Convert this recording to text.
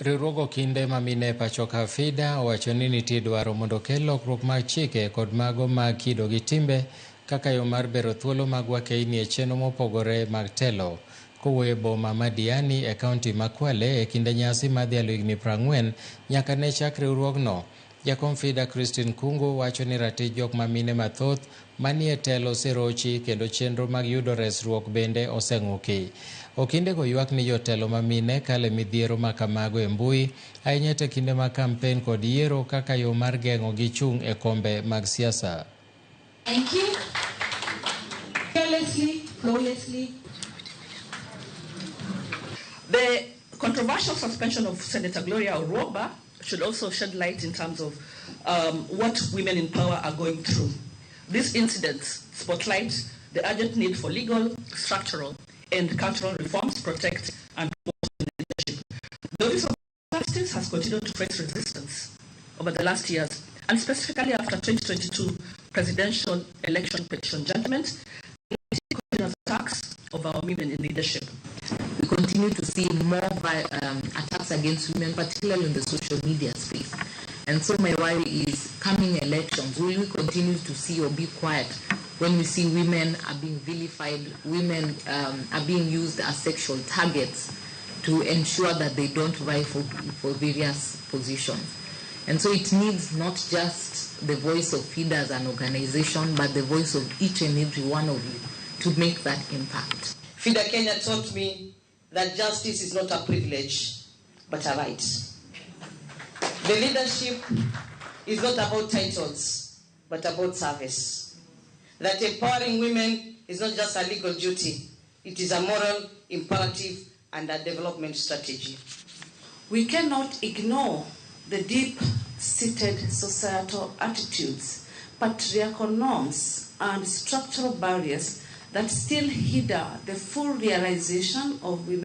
Riwruogo kinde mamine pachoka FIDA owacho ni nitie dwaro mondo kel lokruok mag chike kod mago mag kido gi timbe kaka yo mar bero thuolo mag wakeini e chenro mopogore mag telo. Kowuoyo boma ma Diani e kaunti ma Kwale e kinde nyasi madhialo higni 40 nyaka ne chak riwruogno, jakom FIDA Christine Kungu wacho ni ratich jok mamine mathoth manie telo oserochi kendo chenro mag yudo resruok bende oseng'uki. Okindego ywak ni jotelo mamine kale midhiero ma kamago e mbui ahinya e kinde mag kampen kod yiero kaka yo mar geng'o gi chung' e kombe mag siasa. Thank you. Flawlessly. The controversial suspension of Senator Gloria Oroba should also shed light in terms of what women in power are going through. These incidents spotlight the urgent need for legal, structural, and cultural reforms to protect and promote leadership. The Office of Justice has continued to face resistance over the last years, and specifically after 2022 presidential election petition judgment, attacks of our women in leadership. We continue to see more attacks against women, particularly in the social media space. And so my worry is, coming elections, will we continue to see or be quiet when we see women are being vilified, women are being used as sexual targets to ensure that they don't vie for various positions? And so it needs not just the voice of FIDA as an organization, but the voice of each and every one of you to make that impact. FIDA Kenya taught me that justice is not a privilege, but a right. The leadership is not about titles, but about service. That empowering women is not just a legal duty, it is a moral imperative and a development strategy. We cannot ignore the deep-seated societal attitudes, patriarchal norms, and structural barriers that still hinder the full realization of women.